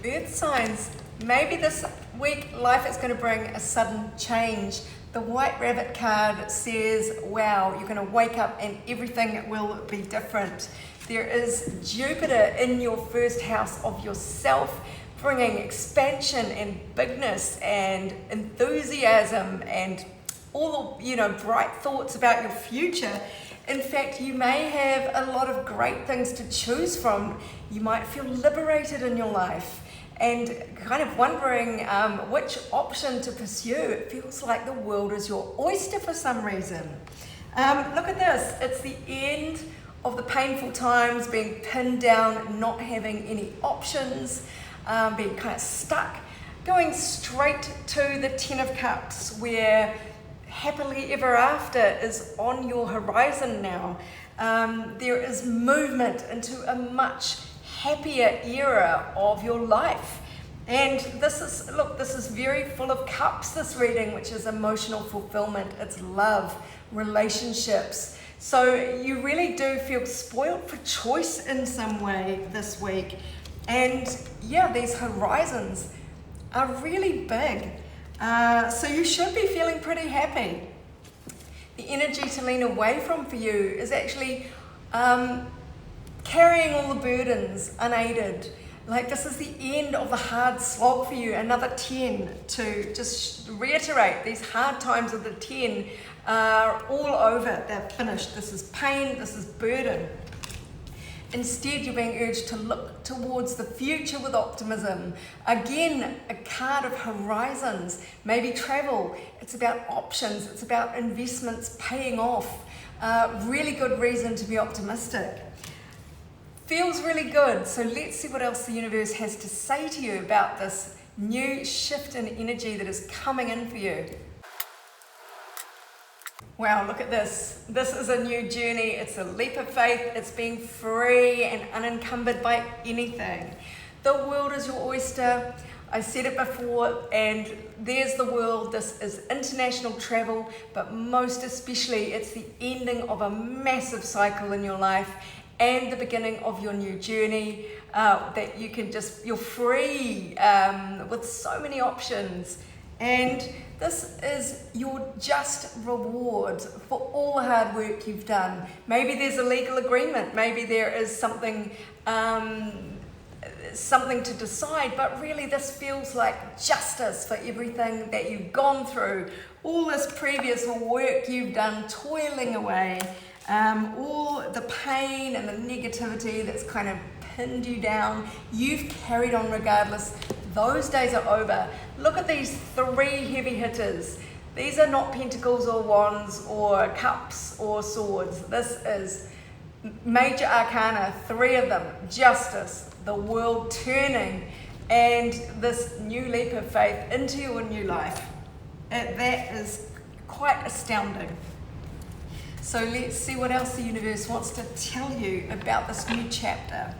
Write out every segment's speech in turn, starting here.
Earth signs, maybe this week life is going to bring a sudden change. The White Rabbit card says, wow, you're going to wake up and everything will be different. There is Jupiter in your first house of yourself, bringing expansion and bigness and enthusiasm and all the, bright thoughts about your future. In fact, you may have a lot of great things to choose from. You might feel liberated in your life and kind of wondering which option to pursue. It feels like the world is your oyster for some reason. Look at this. It's the end of the painful times, being pinned down, not having any options, being kind of stuck, going straight to the Ten of Cups, where happily ever after is on your horizon now. There is movement into a much happier era of your life. And this is very full of cups, this reading, which is emotional fulfillment. It's love, relationships. So you really do feel spoiled for choice in some way this week. And yeah, these horizons are really big. So you should be feeling pretty happy. The energy to lean away from for you is actually carrying all the burdens unaided. Like, this is the end of the hard slog for you. Another 10 to just reiterate, these hard times of the 10 are all over. They're finished. This is pain. This is burden. Instead, you're being urged to look towards the future with optimism. Again, a card of horizons, maybe travel. It's about options. It's about investments paying off. Really good reason to be optimistic. Feels really good. So let's see what else the universe has to say to you about this new shift in energy that is coming in for you. Wow, look at this. This is a new journey. It's a leap of faith. It's being free and unencumbered by anything. The world is your oyster. I said it before, and there's the world. This is international travel, but most especially, it's the ending of a massive cycle in your life and the beginning of your new journey that you're free with so many options. And this is your just reward for all the hard work you've done. Maybe there's a legal agreement. Maybe there is something to decide, but really this feels like justice for everything that you've gone through. All this previous work you've done, toiling away, all the pain and the negativity that's kind of pinned you down, you've carried on regardless. Those days are over. Look at these 3 heavy hitters. These are not pentacles or wands or cups or swords. This is major arcana, 3 of them. Justice, the world turning, and this new leap of faith into your new life. That is quite astounding. So let's see what else the universe wants to tell you about this new chapter.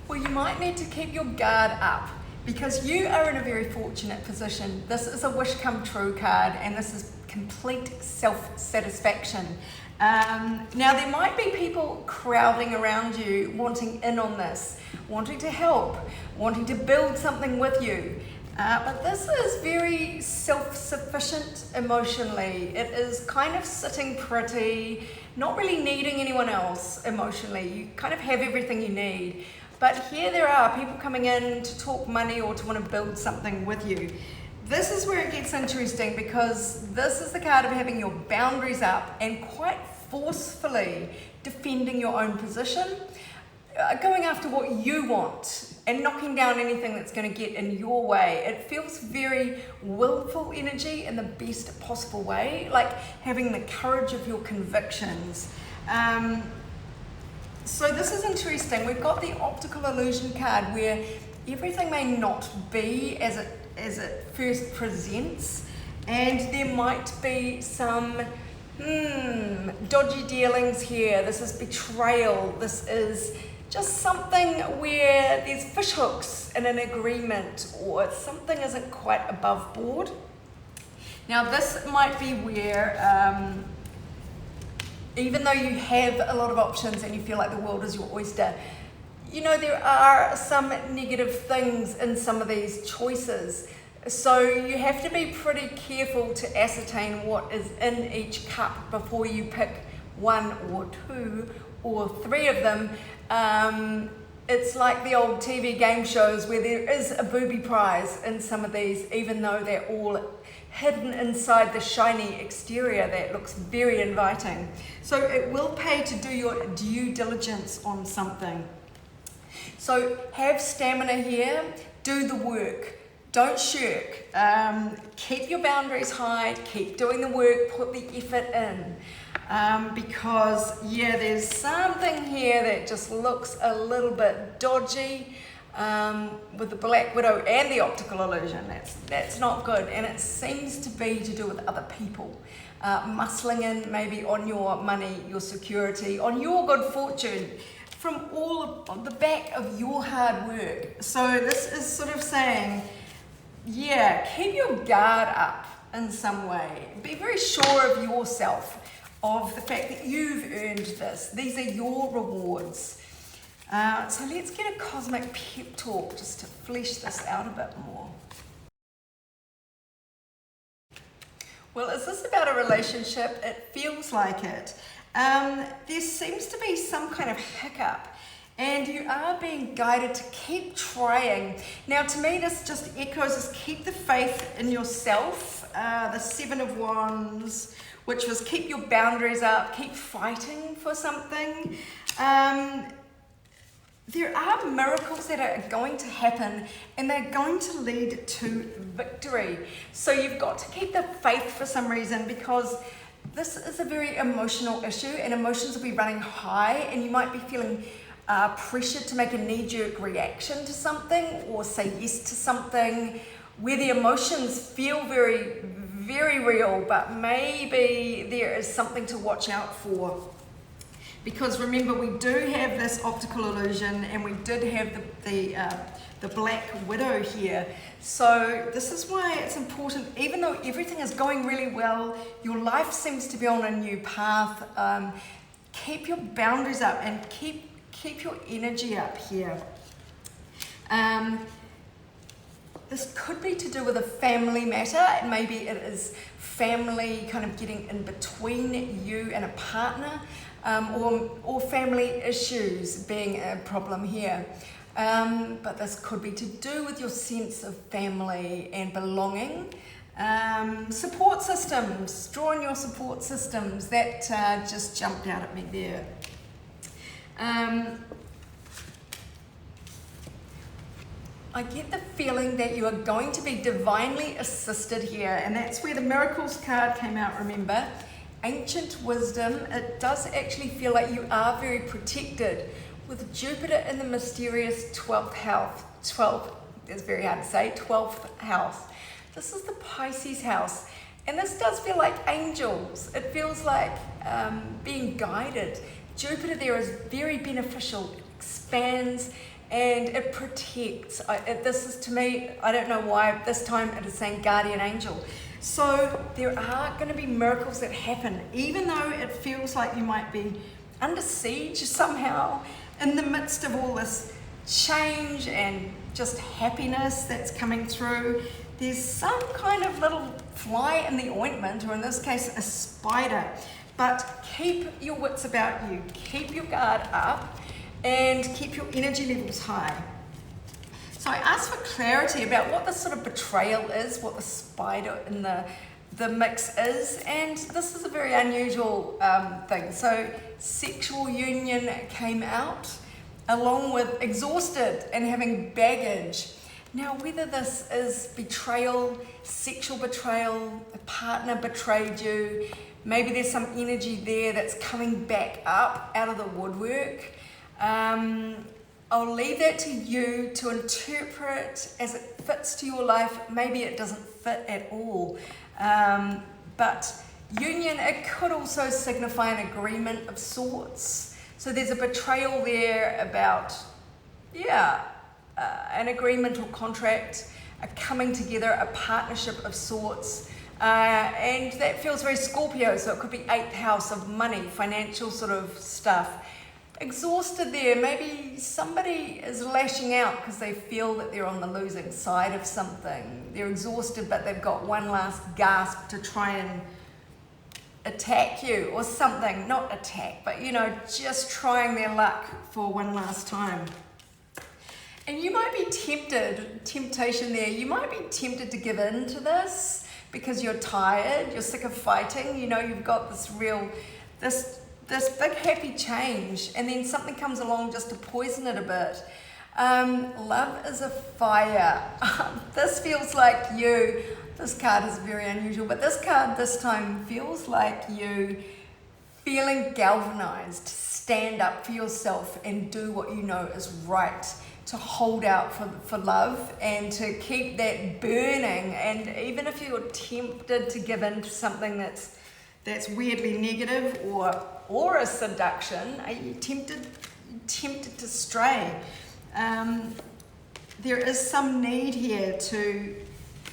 Well, you might need to keep your guard up because you are in a very fortunate position. This is a wish come true card, and this is complete self-satisfaction. Now, there might be people crowding around you, wanting in on this, wanting to help, wanting to build something with you. But this is very self-sufficient emotionally. It is kind of sitting pretty, not really needing anyone else emotionally. You kind of have everything you need. But here there are people coming in to talk money or to want to build something with you. This is where it gets interesting because this is the card of having your boundaries up and quite forcefully defending your own position, going after what you want and knocking down anything that's going to get in your way. It feels very willful energy in the best possible way, like having the courage of your convictions. So this is interesting. We've got the optical illusion card where everything may not be as it first presents, and there might be some dodgy dealings here. This is betrayal. This is just something where there's fish hooks in an agreement or something isn't quite above board. Now this might be where even though you have a lot of options and you feel like the world is your oyster, you know, there are some negative things in some of these choices. So you have to be pretty careful to ascertain what is in each cup before you pick one or two or three of them. It's like the old TV game shows where there is a booby prize in some of these, even though they're all hidden inside the shiny exterior that looks very inviting. So it will pay to do your due diligence on something. So have stamina here, do the work, don't shirk, keep your boundaries high, keep doing the work, put the effort in. Because yeah, there's something here that just looks a little bit dodgy with the Black Widow and the optical illusion. That's not good, and it seems to be to do with other people. Muscling in maybe on your money, your security, on your good fortune, from all of the back of your hard work. So this is sort of saying, yeah, keep your guard up in some way. Be very sure of yourself, of the fact that you've earned this. These are your rewards. So let's get a cosmic pep talk just to flesh this out a bit more. Well, is this about a relationship? It feels like it. There seems to be some kind of hiccup, and you are being guided to keep trying. Now, to me, this just echoes as keep the faith in yourself. The Seven of Wands, which was keep your boundaries up, keep fighting for something. There are miracles that are going to happen, and they're going to lead to victory. So you've got to keep the faith for some reason, because this is a very emotional issue, and emotions will be running high, and you might be feeling pressured to make a knee-jerk reaction to something or say yes to something where the emotions feel very, very real, but maybe there is something to watch out for. Because remember, we do have this optical illusion, and we did have the Black Widow here. So this is why it's important, even though everything is going really well, your life seems to be on a new path, keep your boundaries up and keep your energy up here. This could be to do with a family matter, and maybe it is family kind of getting in between you and a partner, or family issues being a problem here. But this could be to do with your sense of family and belonging. Support systems, draw on your support systems. That just jumped out at me there. I get the feeling that you are going to be divinely assisted here, and that's where the Miracles card came out, remember? Ancient wisdom. It does actually feel like you are very protected with Jupiter in the mysterious 12th house. 12th is very hard to say, 12th house. This is the Pisces house, and this does feel like angels. It feels like being guided. Jupiter there is very beneficial, it expands, and it protects. This is, to me, I don't know why this time it is saying guardian angel. So there are going to be miracles that happen, even though it feels like you might be under siege somehow in the midst of all this change and just happiness that's coming through. There's some kind of little fly in the ointment, or in this case, a spider. But keep your wits about you, keep your guard up, and keep your energy levels high. So I asked for clarity about what this sort of betrayal is, what the spider in the mix is, and this is a very unusual thing. So sexual union came out, along with exhausted and having baggage. Now, whether this is betrayal, sexual betrayal, a partner betrayed you, maybe there's some energy there that's coming back up out of the woodwork. I'll leave that to you to interpret as it fits to your life. Maybe it doesn't fit at all. But union, it could also signify an agreement of sorts. So there's a betrayal there about, an agreement or contract, a coming together, a partnership of sorts. And that feels very Scorpio, so it could be 8th house of money, financial sort of stuff. exhausted there. Maybe somebody is lashing out because they feel that they're on the losing side of something. They're exhausted, but they've got one last gasp to try and attack you or something. Not attack, but just trying their luck for one last time. And you might be temptation there, you might be tempted to give in to this because you're tired, you're sick of fighting, you've got this big happy change, and then something comes along just to poison it a bit. Love is a fire. This feels like you. This card is very unusual, but this card this time feels like you feeling galvanized to stand up for yourself and do what you know is right, to hold out for love and to keep that burning. And even if you're tempted to give in to something that's weirdly negative or a seduction, are you tempted to stray? There is some need here to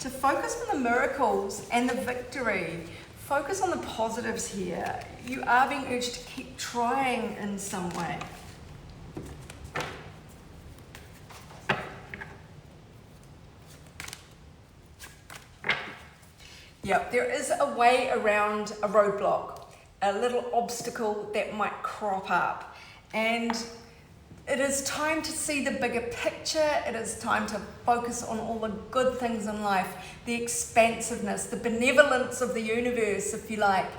focus on the miracles and the victory. Focus on the positives here. You are being urged to keep trying in some way. Yep, there is a way around a roadblock, a little obstacle that might crop up. And it is time to see the bigger picture. It is time to focus on all the good things in life, the expansiveness, the benevolence of the universe, if you like.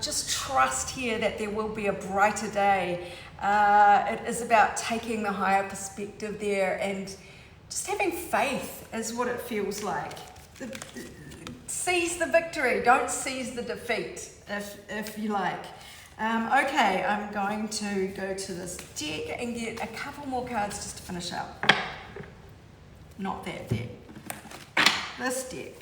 Just trust here that there will be a brighter day. It is about taking the higher perspective there and just having faith is what it feels like. Seize the victory, don't seize the defeat, if you like. Okay, I'm going to go to this deck and get a couple more cards just to finish up. Not that deck. This deck.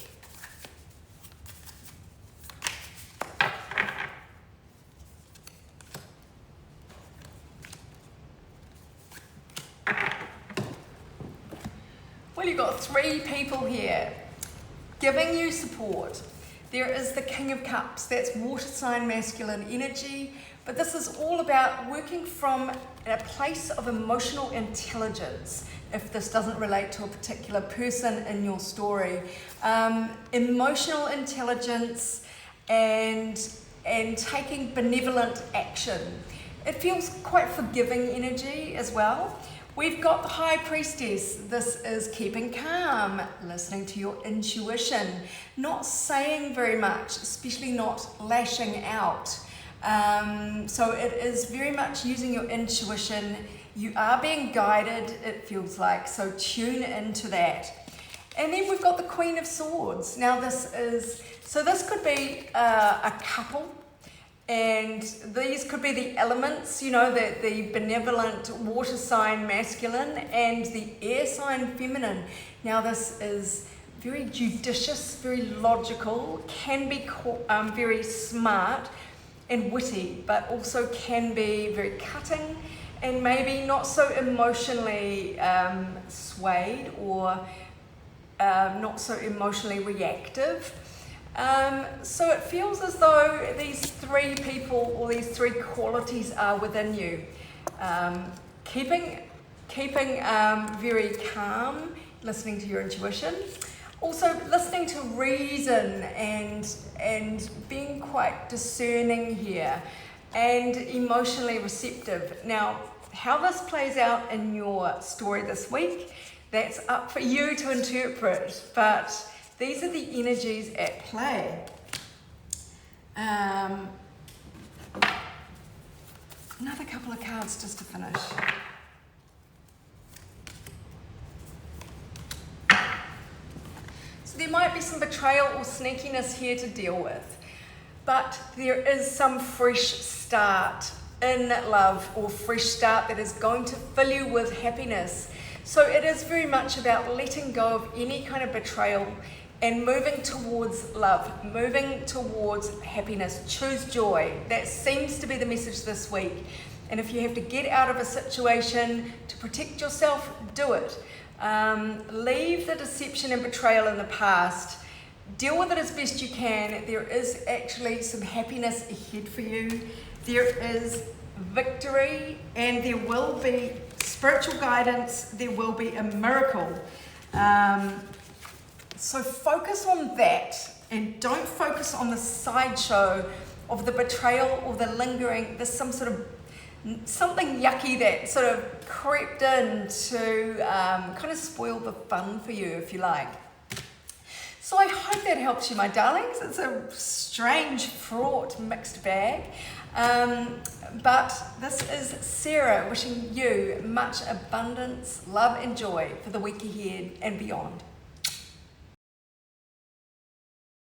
Well, you've got three people here giving you support. There is the King of Cups, that's water sign masculine energy, but this is all about working from a place of emotional intelligence, if this doesn't relate to a particular person in your story. Emotional intelligence and taking benevolent action. It feels quite forgiving energy as well. We've got the High Priestess. This is keeping calm, listening to your intuition, not saying very much, especially not lashing out. So it is very much using your intuition. You are being guided, it feels like, so tune into that. And then we've got the Queen of Swords. Now this could be a couple. And these could be the elements, the benevolent water sign masculine and the air sign feminine. Now this is very judicious, very logical, can be very smart and witty, but also can be very cutting and maybe not so emotionally swayed or not so emotionally reactive. So it feels as though these three people or these three qualities are within you. Keeping very calm, listening to your intuition, also listening to reason and being quite discerning here and emotionally receptive. Now, how this plays out in your story this week, that's up for you to interpret, but these are the energies at play. Another couple of cards just to finish. So there might be some betrayal or sneakiness here to deal with, but there is some fresh start in love or fresh start that is going to fill you with happiness. So it is very much about letting go of any kind of betrayal and moving towards love, moving towards happiness. Choose joy. That seems to be the message this week. And if you have to get out of a situation to protect yourself, do it. Leave the deception and betrayal in the past. Deal with it as best you can. There is actually some happiness ahead for you. There is victory, and there will be spiritual guidance, there will be a miracle. So focus on that and don't focus on the sideshow of the betrayal or the lingering. There's something yucky that sort of crept in to kind of spoil the fun for you, if you like. So I hope that helps you, my darlings. It's a strange, fraught, mixed bag. But this is Sarah wishing you much abundance, love and joy for the week ahead and beyond.